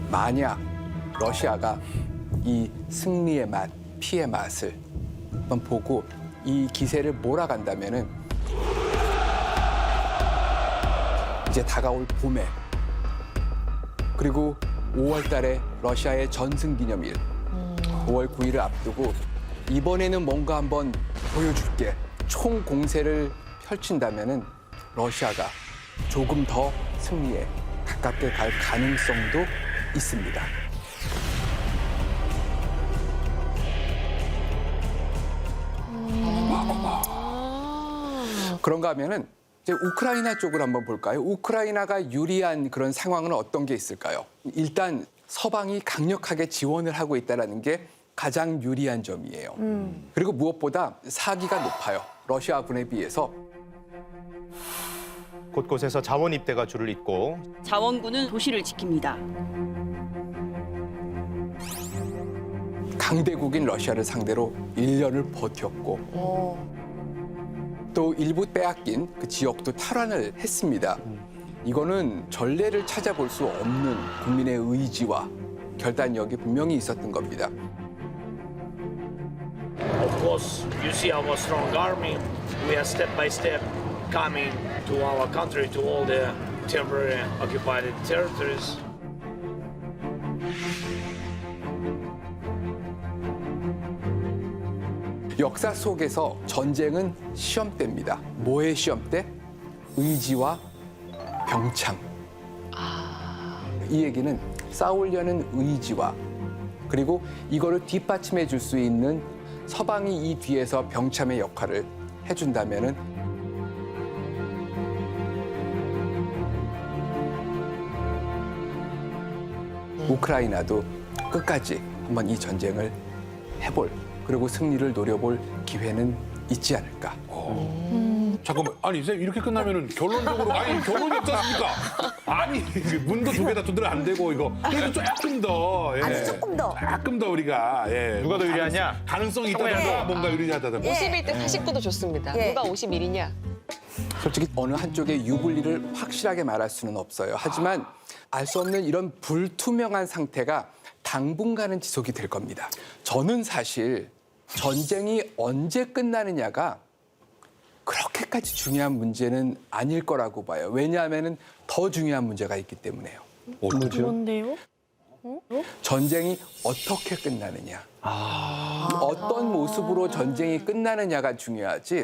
Speaker 17: 만약 러시아가 이 승리의 맛, 피의 맛을 한번 보고 이 기세를 몰아간다면은 이제 다가올 봄에 그리고 5월 달에 러시아의 전승기념일 5월 9일을 앞두고 이번에는 뭔가 한번 보여줄게 총공세를 펼친다면은 러시아가 조금 더 승리에 가깝게 갈 가능성도 있습니다. 그런가 하면은 이제 우크라이나 쪽으로 한번 볼까요? 우크라이나가 유리한 그런 상황은 어떤 게 있을까요? 일단 서방이 강력하게 지원을 하고 있다는 게 가장 유리한 점이에요. 그리고 무엇보다 사기가 높아요. 러시아군에 비해서.
Speaker 18: 곳곳에서 자원 입대가 줄을 잇고
Speaker 19: 자원군은 도시를 지킵니다.
Speaker 17: 강대국인 러시아를 상대로 1년을 버텼고 또 일부 빼앗긴 그 지역도 탈환을 했습니다. 이거는 전례를 찾아볼 수 없는 국민의 의지와 결단력이 분명히 있었던 겁니다.
Speaker 20: Of course, you see our strong army. We are step by step coming to our country, to all the temporary occupied territories.
Speaker 17: 역사 속에서 전쟁은 시험대입니다. 뭐의 시험대? 의지와 병참. 이 얘기는 싸우려는 의지와 그리고 이거를 뒷받침해 줄 수 있는 서방이 이 뒤에서 병참의 역할을 해준다면은 우크라이나도 끝까지 한번 이 전쟁을 해볼 그리고 승리를 노려볼 기회는 있지 않을까.
Speaker 3: 잠깐만, 아니 선생님 이렇게 끝나면은 결론적으로 아니 결론이 없지 않습니까? 아니 문도 두 개 다 두드려 안 되고 이거 그래도 조금 더
Speaker 16: 아주 조금 더.
Speaker 3: 조금 더 우리가
Speaker 18: 누가 더 유리하냐?
Speaker 3: 가능성이 있다든가 뭔가 유리하다든가
Speaker 9: 51대 49도 좋습니다. 누가 51이냐?
Speaker 17: 솔직히 어느 한쪽의 유불리를 확실하게 말할 수는 없어요. 하지만 알 수 없는 이런 불투명한 상태가 당분간은 지속이 될 겁니다. 저는 사실 전쟁이 언제 끝나느냐가 그렇게까지 중요한 문제는 아닐 거라고 봐요. 왜냐하면 더 중요한 문제가 있기 때문에요.
Speaker 8: 뭔데요?
Speaker 17: 전쟁이 어떻게 끝나느냐. 어떤 모습으로 전쟁이 끝나느냐가 중요하지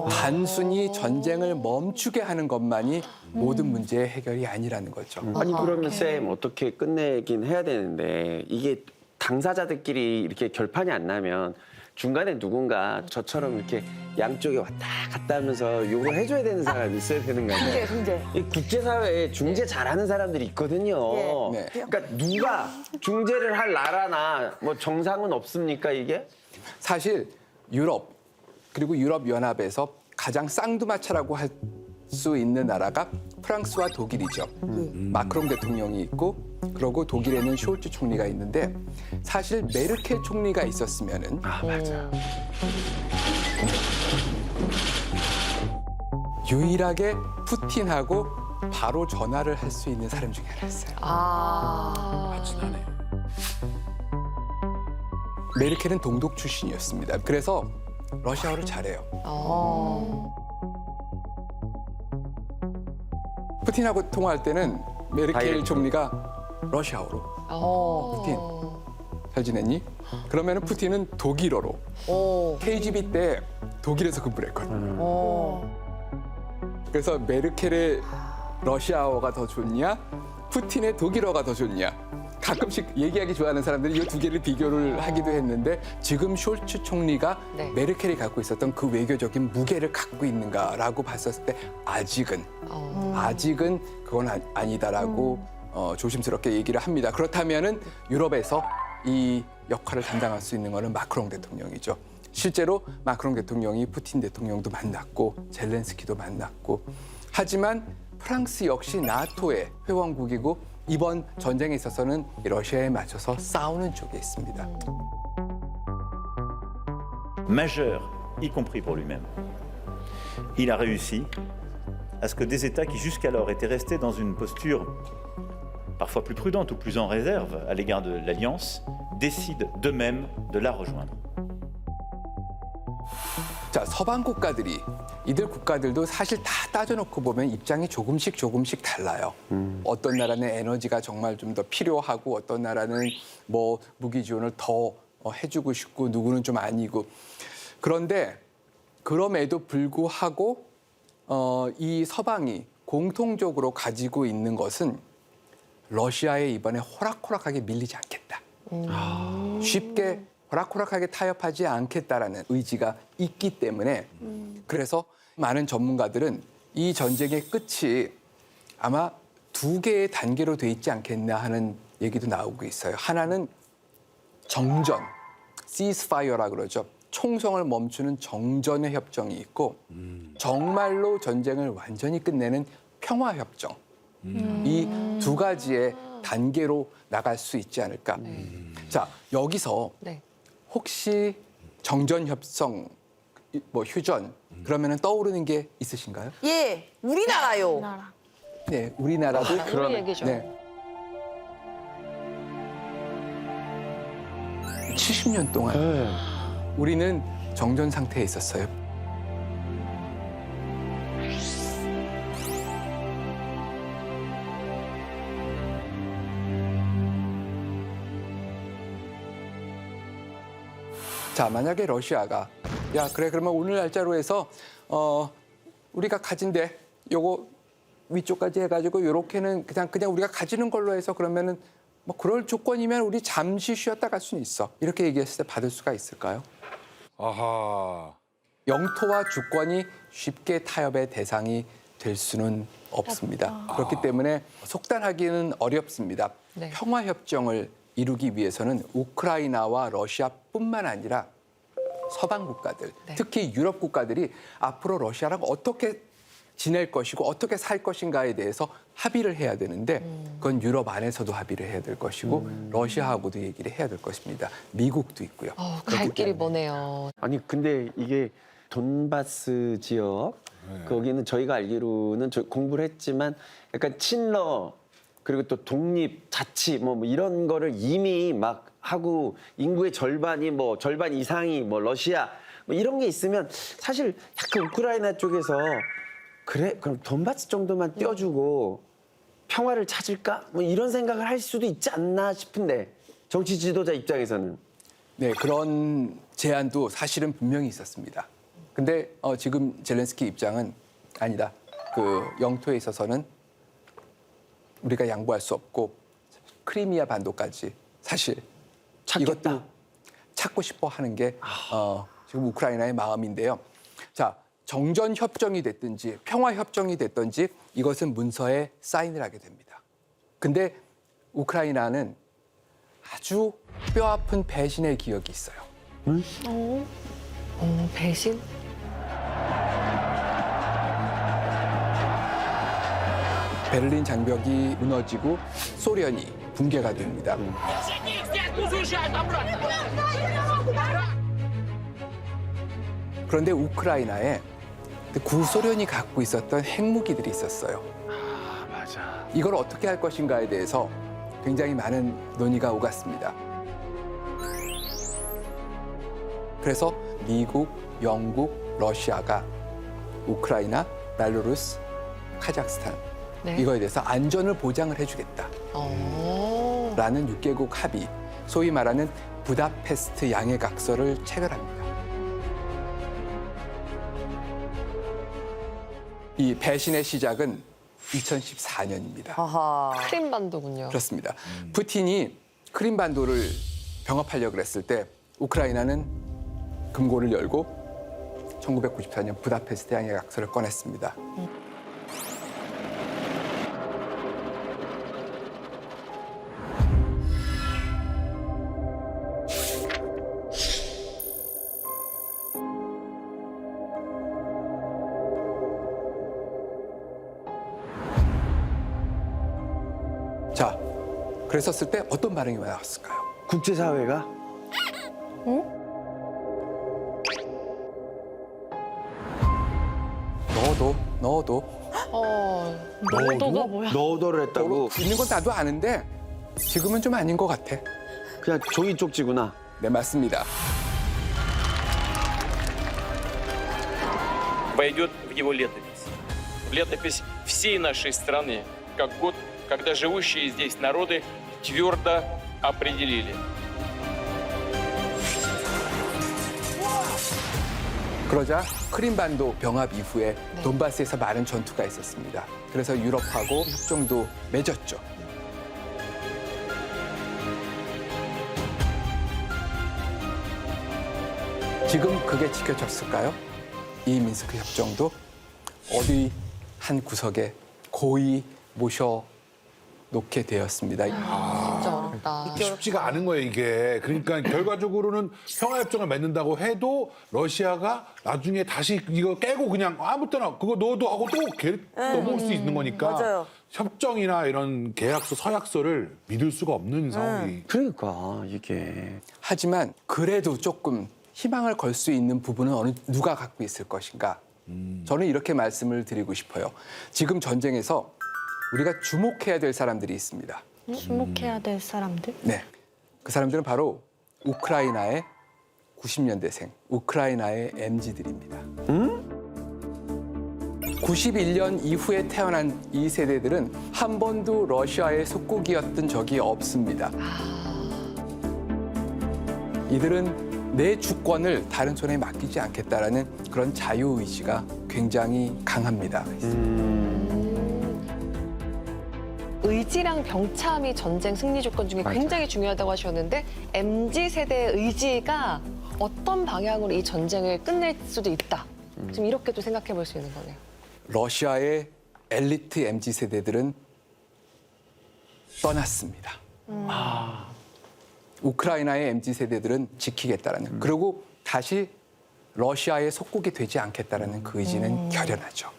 Speaker 17: 단순히 전쟁을 멈추게 하는 것만이 모든 문제의 해결이 아니라는 거죠.
Speaker 6: 아니 그러면 쌤 어떻게 끝내긴 해야 되는데 이게 당사자들끼리 이렇게 결판이 안 나면 중간에 누군가 저처럼 이렇게 양쪽에 왔다 갔다 하면서 욕을 해줘야 되는 사람이 있어야 되는 거 아니에요?
Speaker 16: 중재.
Speaker 6: 이 국제사회에 중재 잘하는 사람들이 있거든요.
Speaker 17: 네.
Speaker 6: 그러니까 누가 중재를 할 나라나 뭐 정상은 없습니까 이게?
Speaker 17: 사실 유럽 그리고 유럽연합에서 가장 쌍두마차라고 할 수 있는 나라가 프랑스와 독일이죠. 마크롱 대통령이 있고 그리고 독일에는 숄츠 총리가 있는데 사실 메르켈 총리가 있었으면은
Speaker 6: 맞아.
Speaker 17: 유일하게 푸틴하고 바로 전화를 할 수 있는 사람 중에 하나였어요.
Speaker 3: 지나네.
Speaker 17: 메르켈은 동독 출신이었습니다. 그래서 러시아어를 잘해요. 푸틴하고 통화할 때는 메르켈 총리가 러시아어로 푸틴 잘 지냈니? 그러면 푸틴은 독일어로 KGB 때 독일에서 근무를 했거든요. 그래서 메르켈의 러시아어가 더 좋냐? 푸틴의 독일어가 더 좋냐? 가끔씩 얘기하기 좋아하는 사람들이 이 두 개를 비교를 하기도 했는데 지금 숄츠 총리가 메르켈이 갖고 있었던 그 외교적인 무게를 갖고 있는가라고 봤었을 때 아직은 그건 아니다라고 조심스럽게 얘기를 합니다. 그렇다면은 유럽에서 이 역할을 담당할 수 있는 거는 마크롱 대통령이죠. 실제로 마크롱 대통령이 푸틴 대통령도 만났고 젤렌스키도 만났고 하지만 프랑스 역시 나토의 회원국이고 이번 전쟁에 있어서는 러시아에 맞춰서 싸우는 쪽에 있습니다.
Speaker 21: Majeur, y compris pour lui-même. Il a réussi à ce que des États qui jusqu'alors étaient restés dans une posture parfois plus prudente ou plus en réserve à l'égard de l'Alliance décident d'eux-mêmes de la rejoindre.
Speaker 17: 자, 서방 국가들이 이들 국가들도 사실 다 따져놓고 보면 입장이 조금씩 달라요. 어떤 나라는 에너지가 정말 좀 더 필요하고 어떤 나라는 뭐 무기 지원을 더 해주고 싶고 누구는 좀 아니고. 그런데 그럼에도 불구하고 이 서방이 공통적으로 가지고 있는 것은 러시아에 이번에 호락호락하게 밀리지 않겠다. 쉽게 호락호락하게 타협하지 않겠다라는 의지가 있기 때문에 그래서 많은 전문가들은 이 전쟁의 끝이 아마 두 개의 단계로 돼 있지 않겠나 하는 얘기도 나오고 있어요. 하나는 정전, ceasefire라 그러죠. 총성을 멈추는 정전의 협정이 있고 정말로 전쟁을 완전히 끝내는 평화 협정. 이 두 가지의 단계로 나갈 수 있지 않을까. 자, 여기서 혹시 정전 협상 뭐 휴전 그러면은 떠오르는 게 있으신가요?
Speaker 16: 예, 우리나라요.
Speaker 17: 네, 우리나라도
Speaker 9: 우리 얘기죠.
Speaker 17: 네. 70년 동안 우리는 정전 상태에 있었어요. 자, 만약에 러시아가 야, 그래 그러면 오늘 날짜로 해서 우리가 가진데 요거 위쪽까지 해가지고 요렇게는 그냥 우리가 가지는 걸로 해서 그러면은 뭐 그럴 조건이면 우리 잠시 쉬었다 갈 수는 있어. 이렇게 얘기했을 때 받을 수가 있을까요?
Speaker 3: 아하.
Speaker 17: 영토와 주권이 쉽게 타협의 대상이 될 수는 없습니다. 그렇기 때문에 속단하기는 어렵습니다.
Speaker 9: 네.
Speaker 17: 평화협정을 이루기 위해서는 우크라이나와 러시아뿐만 아니라 서방 국가들, 특히 유럽 국가들이 앞으로 러시아랑 어떻게 지낼 것이고 어떻게 살 것인가에 대해서 합의를 해야 되는데 그건 유럽 안에서도 합의를 해야 될 것이고 러시아하고도 얘기를 해야 될 것입니다. 미국도 있고요.
Speaker 9: 갈 길이 머네요.
Speaker 6: 아니 근데 이게 돈바스 지역 거기는 저희가 알기로는 공부를 했지만 약간 친러 그리고 또 독립 자치 뭐 이런 거를 이미 막 하고 인구의 절반이 뭐 절반 이상이 뭐 러시아 뭐 이런 게 있으면 사실 약간 우크라이나 쪽에서 그래 그럼 돈바스 정도만 떼어주고 평화를 찾을까 뭐 이런 생각을 할 수도 있지 않나 싶은데 정치 지도자 입장에서는
Speaker 17: 네, 그런 제안도 사실은 분명히 있었습니다. 근데 지금 젤렌스키 입장은 아니다. 그 영토에 있어서는 우리가 양보할 수 없고 크리미아 반도까지 사실
Speaker 6: 찾겠다.
Speaker 17: 이것도 찾고 싶어 하는 게 지금 우크라이나의 마음인데요. 자, 정전 협정이 됐든지 평화 협정이 됐든지 이것은 문서에 사인을 하게 됩니다. 근데 우크라이나는 아주 뼈아픈 배신의 기억이 있어요.
Speaker 9: 배신?
Speaker 17: 베를린 장벽이 무너지고 소련이 붕괴가 됩니다. 그런데 우크라이나에 구소련이 갖고 있었던 핵무기들이 있었어요.
Speaker 3: 맞아.
Speaker 17: 이걸 어떻게 할 것인가에 대해서 굉장히 많은 논의가 오갔습니다. 그래서 미국, 영국, 러시아가 우크라이나, 벨로루스, 카자흐스탄 이거에 대해서 안전을 보장을 해주겠다. 라는 6개국 합의, 소위 말하는 부다페스트 양해각서를 체결합니다. 이 배신의 시작은 2014년입니다.
Speaker 9: 크림반도군요.
Speaker 17: 그렇습니다. 푸틴이 크림반도를 병합하려고 했을 때 우크라이나는 금고를 열고 1994년 부다페스트 양해각서를 꺼냈습니다. 자, 그랬었을 때 어떤 반응이 나왔을까요?
Speaker 6: 국제사회가
Speaker 17: 넣어도
Speaker 9: 너도가 뭐야?
Speaker 6: 너도를 했다고?
Speaker 17: 있는 건 나도 아는데 지금은 좀 아닌 것 같아.
Speaker 6: 그냥 종이 쪽지구나.
Speaker 17: 네, 맞습니다.
Speaker 1: войдет в его летопись. В летопись всей нашей страны, как год, когда живущие здесь народы твердо определили.
Speaker 17: 그러자 크림반도 병합 이후에 돈바스에서 많은 전투가 있었습니다. 그래서 유럽하고 협정도 맺었죠. 지금 그게 지켜졌을까요? 이 민스크 협정도 어디 한 구석에 고이 모셔놓게 되었습니다.
Speaker 9: 진짜 어렵다.
Speaker 3: 쉽지가 않은 거예요, 이게. 그러니까 결과적으로는 평화협정을 맺는다고 해도 러시아가 나중에 다시 이거 깨고 그냥 아무 때나 그거 넣어도 하고 또 넘어올 수 있는 거니까
Speaker 16: 맞아요.
Speaker 3: 협정이나 이런 계약서, 서약서를 믿을 수가 없는 상황이.
Speaker 6: 그러니까 이게.
Speaker 17: 하지만 그래도 조금 희망을 걸 수 있는 부분은 누가 갖고 있을 것인가? 저는 이렇게 말씀을 드리고 싶어요. 지금 전쟁에서 우리가 주목해야 될 사람들이 있습니다.
Speaker 2: 주목해야 될 사람들?
Speaker 17: 네. 그 사람들은 바로 우크라이나의 90년대생, 우크라이나의 MZ들입니다. 91년 이후에 태어난 이 세대들은 한 번도 러시아의 속국이었던 적이 없습니다. 이들은 내 주권을 다른 손에 맡기지 않겠다라는 그런 자유의지가 굉장히 강합니다.
Speaker 9: 의지랑 병참이 전쟁 승리 조건 중에
Speaker 17: 맞아요.
Speaker 9: 굉장히 중요하다고 하셨는데 MZ세대의 의지가 어떤 방향으로 이 전쟁을 끝낼 수도 있다. 지금 이렇게도 생각해 볼 수 있는 거네요.
Speaker 17: 러시아의 엘리트 MZ세대들은 떠났습니다. 우크라이나의 MZ세대들은 지키겠다라는 그리고 다시 러시아의 속국이 되지 않겠다라는 그 의지는 결연하죠.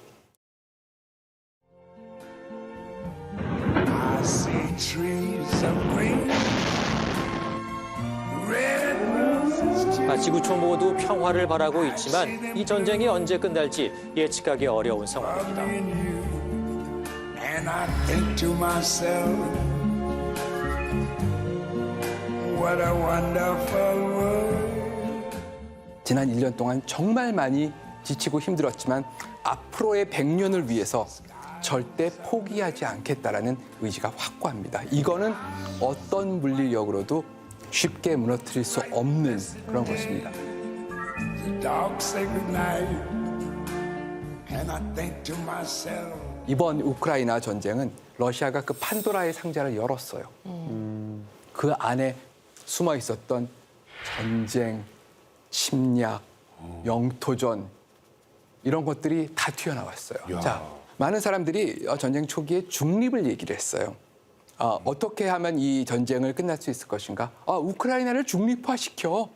Speaker 22: 지구촌 모두 평화를 바라고 있지만 이 전쟁이 언제 끝날지 예측하기 어려운 상황입니다.
Speaker 23: And I think to myself, what a wonderful world.
Speaker 17: 지난 1년 동안 정말 많이 지치고 힘들었지만 앞으로의 100년을 위해서 절대 포기하지 않겠다라는 의지가 확고합니다. 이거는 어떤 물리력으로도 쉽게 무너뜨릴 수 없는 그런 것입니다.
Speaker 23: The dogs say goodnight, and I think to myself.
Speaker 17: 이번 우크라이나 전쟁은 러시아가 그 판도라의 상자를 열었어요. 그 안에 숨어 있었던 전쟁, 침략, 영토전 이런 것들이 다 튀어나왔어요. 자, 많은 사람들이 전쟁 초기에 중립을 얘기를 했어요. 어떻게 하면 이 전쟁을 끝날 수 있을 것인가? 우크라이나를 중립화시켜.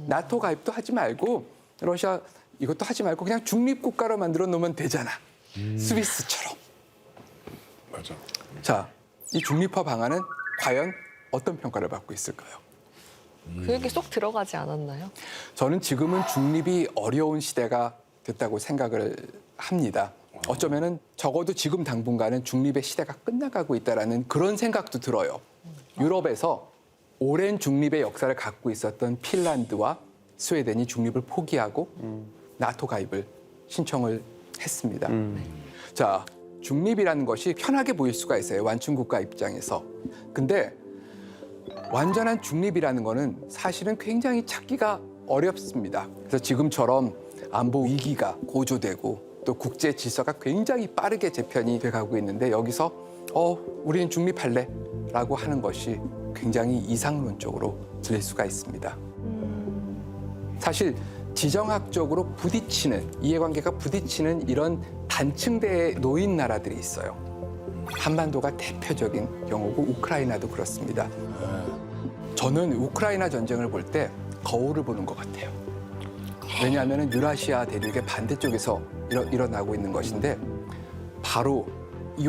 Speaker 17: 나토 가입도 하지 말고 러시아 이것도 하지 말고 그냥 중립국가로 만들어 놓으면 되잖아. 스위스처럼.
Speaker 3: 맞아.
Speaker 17: 자, 이 중립화 방안은 과연 어떤 평가를 받고 있을까요?
Speaker 9: 그 얘기 쏙 들어가지 않았나요?
Speaker 17: 저는 지금은 중립이 어려운 시대가 됐다고 생각을 합니다. 어쩌면은 적어도 지금 당분간은 중립의 시대가 끝나가고 있다라는 그런 생각도 들어요. 유럽에서 오랜 중립의 역사를 갖고 있었던 핀란드와 스웨덴이 중립을 포기하고 나토 가입을 신청을 했습니다. 자, 중립이라는 것이 편하게 보일 수가 있어요. 완충국가 입장에서. 근데 완전한 중립이라는 거는 사실은 굉장히 찾기가 어렵습니다. 그래서 지금처럼 안보 위기가 고조되고 또 국제 질서가 굉장히 빠르게 재편이 돼가고 있는데 여기서 우리는 중립할래 라고 하는 것이 굉장히 이상론적으로 들릴 수가 있습니다. 사실 지정학적으로 부딪히는 이해관계가 부딪히는 이런 단층대에 놓인 나라들이 있어요. 한반도가 대표적인 경우고 우크라이나도 그렇습니다. 저는 우크라이나 전쟁을 볼 때 거울을 보는 것 같아요. 왜냐하면 유라시아 대륙의 반대쪽에서 일어나고 있는 것인데 바로 이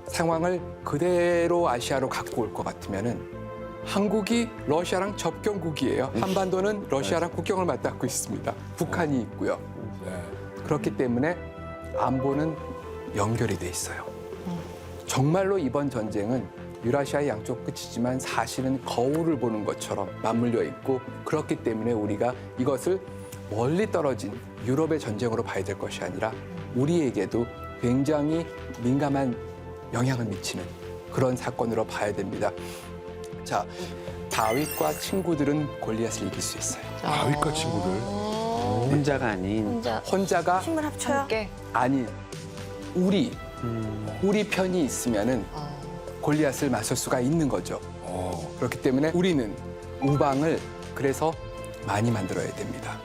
Speaker 17: 상황을 그대로 아시아로 갖고 올 것 같으면은 한국이 러시아랑 접경국이에요. 한반도는 러시아랑 국경을 맞닿고 있습니다. 북한이 있고요. 그렇기 때문에 안보는 연결이 돼 있어요. 정말로 이번 전쟁은 유라시아의 양쪽 끝이지만 사실은 거울을 보는 것처럼 맞물려 있고 그렇기 때문에 우리가 이것을 멀리 떨어진 유럽의 전쟁으로 봐야 될 것이 아니라 우리에게도 굉장히 민감한 영향을 미치는 그런 사건으로 봐야 됩니다. 자, 다윗과 친구들은 골리앗을 이길 수 있어요.
Speaker 3: 다윗과 친구들?
Speaker 6: 혼자가 아닌.
Speaker 17: 혼자가
Speaker 16: 힘을 합쳐요?
Speaker 17: 아닌 우리 편이 있으면은 골리앗을 맞설 수가 있는 거죠. 그렇기 때문에 우리는 우방을 그래서 많이 만들어야 됩니다.